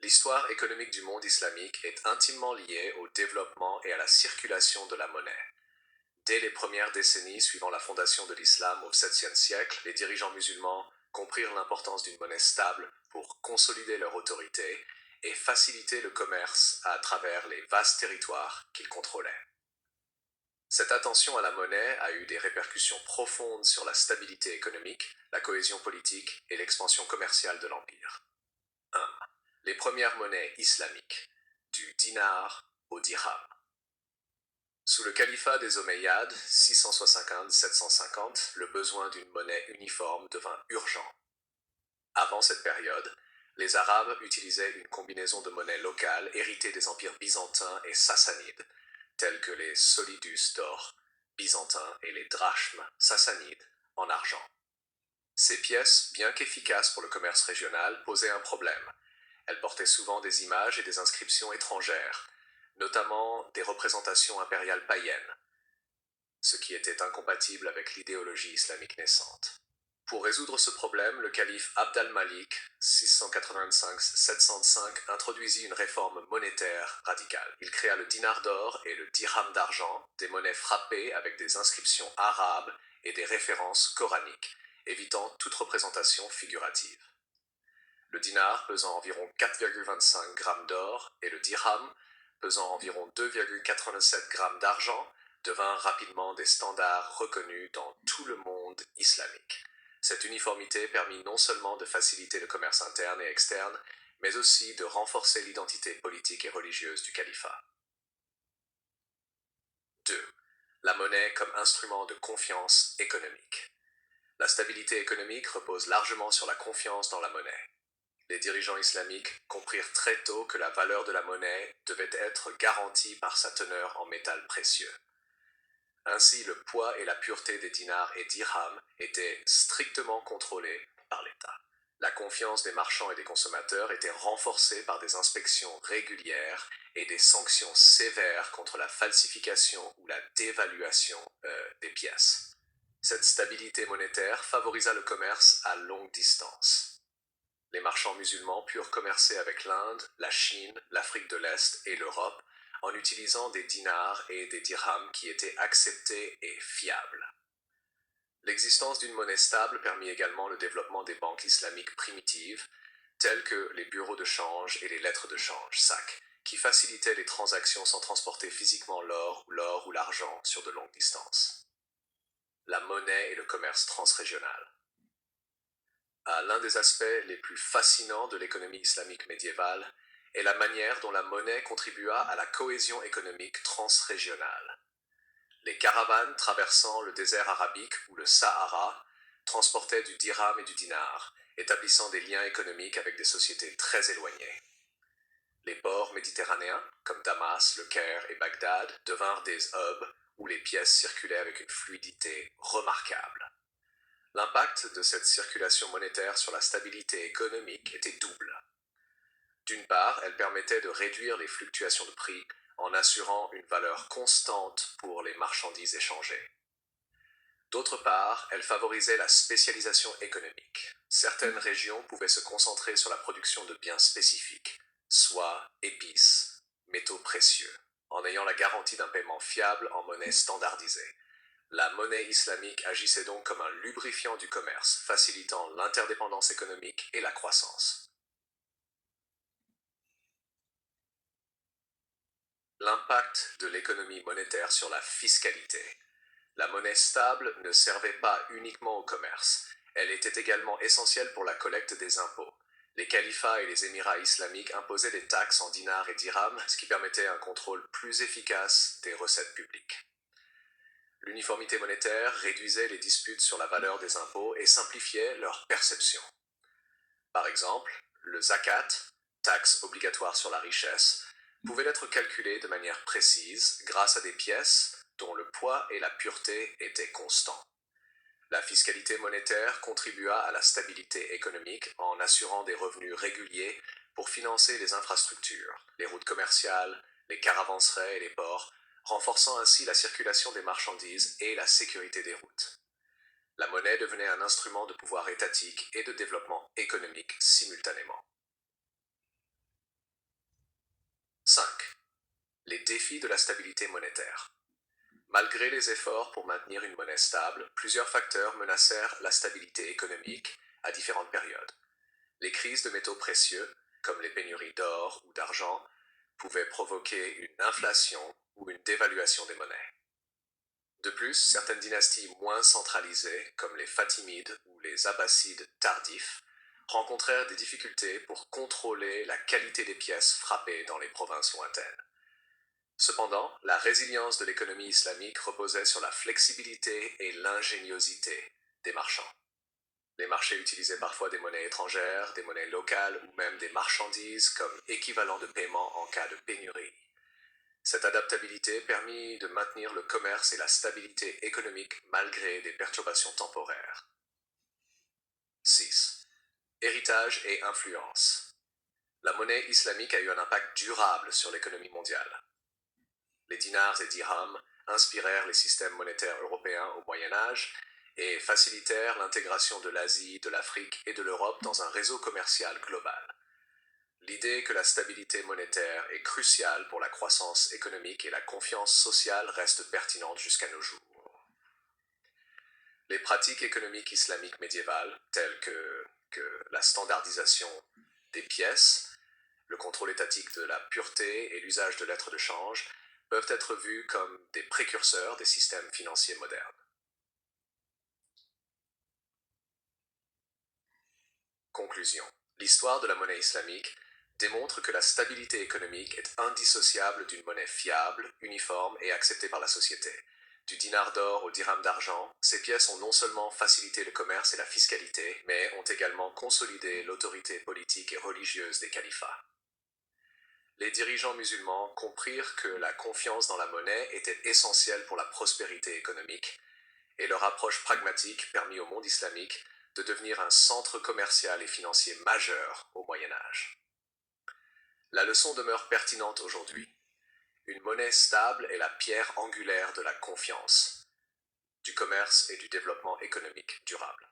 L'histoire économique du monde islamique est intimement liée au développement et à la circulation de la monnaie. Dès les premières décennies suivant la fondation de l'islam au 7e siècle, les dirigeants musulmans comprirent l'importance d'une monnaie stable pour consolider leur autorité et faciliter le commerce à travers les vastes territoires qu'ils contrôlaient. Cette attention à la monnaie a eu des répercussions profondes sur la stabilité économique, la cohésion politique et l'expansion commerciale de l'Empire. 1. Les premières monnaies islamiques, du dinar au dirham. Sous le califat des Omeyyades, 675-750, le besoin d'une monnaie uniforme devint urgent. Avant cette période, les Arabes utilisaient une combinaison de monnaies locales héritées des empires byzantins et sassanides, tels que les solidus d'or byzantins et les drachmes sassanides en argent. Ces pièces, bien qu'efficaces pour le commerce régional, posaient un problème. Elles portaient souvent des images et des inscriptions étrangères, notamment des représentations impériales païennes, ce qui était incompatible avec l'idéologie islamique naissante. Pour résoudre ce problème, le calife Abd al-Malik, 685-705, introduisit une réforme monétaire radicale. Il créa le dinar d'or et le dirham d'argent, des monnaies frappées avec des inscriptions arabes et des références coraniques, évitant toute représentation figurative. Le dinar pesant environ 4,25 grammes d'or et le dirham, pesant environ 2,87 grammes d'argent, devinrent rapidement des standards reconnus dans tout le monde islamique. Cette uniformité permit non seulement de faciliter le commerce interne et externe, mais aussi de renforcer l'identité politique et religieuse du califat. 2. La monnaie comme instrument de confiance économique. La stabilité économique repose largement sur la confiance dans la monnaie. Les dirigeants islamiques comprirent très tôt que la valeur de la monnaie devait être garantie par sa teneur en métal précieux. Ainsi, le poids et la pureté des dinars et dirhams étaient strictement contrôlés par l'État. La confiance des marchands et des consommateurs était renforcée par des inspections régulières et des sanctions sévères contre la falsification ou la dévaluation des pièces. Cette stabilité monétaire favorisa le commerce à longue distance. Les marchands musulmans purent commercer avec l'Inde, la Chine, l'Afrique de l'Est et l'Europe en utilisant des dinars et des dirhams qui étaient acceptés et fiables. L'existence d'une monnaie stable permit également le développement des banques islamiques primitives, telles que les bureaux de change et les lettres de change, SAC, qui facilitaient les transactions sans transporter physiquement l'or ou l'argent sur de longues distances. La monnaie et le commerce transrégional. L'un des aspects les plus fascinants de l'économie islamique médiévale est la manière dont la monnaie contribua à la cohésion économique transrégionale. Les caravanes traversant le désert arabique ou le Sahara transportaient du dirham et du dinar, établissant des liens économiques avec des sociétés très éloignées. Les ports méditerranéens, comme Damas, Le Caire et Bagdad, devinrent des hubs où les pièces circulaient avec une fluidité remarquable. L'impact de cette circulation monétaire sur la stabilité économique était double. D'une part, elle permettait de réduire les fluctuations de prix en assurant une valeur constante pour les marchandises échangées. D'autre part, elle favorisait la spécialisation économique. Certaines régions pouvaient se concentrer sur la production de biens spécifiques, soie, épices, métaux précieux, en ayant la garantie d'un paiement fiable en monnaie standardisée. La monnaie islamique agissait donc comme un lubrifiant du commerce, facilitant l'interdépendance économique et la croissance. L'impact de l'économie monétaire sur la fiscalité. La monnaie stable ne servait pas uniquement au commerce, elle était également essentielle pour la collecte des impôts. Les califats et les émirats islamiques imposaient des taxes en dinars et dirhams, ce qui permettait un contrôle plus efficace des recettes publiques. L'uniformité monétaire réduisait les disputes sur la valeur des impôts et simplifiait leur perception. Par exemple, le zakat, taxe obligatoire sur la richesse, pouvait être calculé de manière précise grâce à des pièces dont le poids et la pureté étaient constants. La fiscalité monétaire contribua à la stabilité économique en assurant des revenus réguliers pour financer les infrastructures, les routes commerciales, les caravanseraies et les ports, renforçant ainsi la circulation des marchandises et la sécurité des routes. La monnaie devenait un instrument de pouvoir étatique et de développement économique simultanément. 5. Les défis de la stabilité monétaire. Malgré les efforts pour maintenir une monnaie stable, plusieurs facteurs menacèrent la stabilité économique à différentes périodes. Les crises de métaux précieux, comme les pénuries d'or ou d'argent, pouvaient provoquer une inflation ou une dévaluation des monnaies. De plus, certaines dynasties moins centralisées, comme les Fatimides ou les Abbassides tardifs, rencontrèrent des difficultés pour contrôler la qualité des pièces frappées dans les provinces lointaines. Cependant, la résilience de l'économie islamique reposait sur la flexibilité et l'ingéniosité des marchands. Les marchés utilisaient parfois des monnaies étrangères, des monnaies locales ou même des marchandises comme équivalent de paiement en cas de pénurie. Cette adaptabilité permit de maintenir le commerce et la stabilité économique malgré des perturbations temporaires. 6. Héritage et influence. La monnaie islamique a eu un impact durable sur l'économie mondiale. Les dinars et dirhams inspirèrent les systèmes monétaires européens au Moyen Âge et facilitèrent l'intégration de l'Asie, de l'Afrique et de l'Europe dans un réseau commercial global. L'idée que la stabilité monétaire est cruciale pour la croissance économique et la confiance sociale reste pertinente jusqu'à nos jours. Les pratiques économiques islamiques médiévales, telles que la standardisation des pièces, le contrôle étatique de la pureté et l'usage de lettres de change, peuvent être vues comme des précurseurs des systèmes financiers modernes. Conclusion. L'histoire de la monnaie islamique démontre que la stabilité économique est indissociable d'une monnaie fiable, uniforme et acceptée par la société. Du dinar d'or au dirham d'argent, ces pièces ont non seulement facilité le commerce et la fiscalité, mais ont également consolidé l'autorité politique et religieuse des califats. Les dirigeants musulmans comprirent que la confiance dans la monnaie était essentielle pour la prospérité économique, et leur approche pragmatique permit au monde islamique de devenir un centre commercial et financier majeur au Moyen Âge. La leçon demeure pertinente aujourd'hui. Une monnaie stable est la pierre angulaire de la confiance, du commerce et du développement économique durable.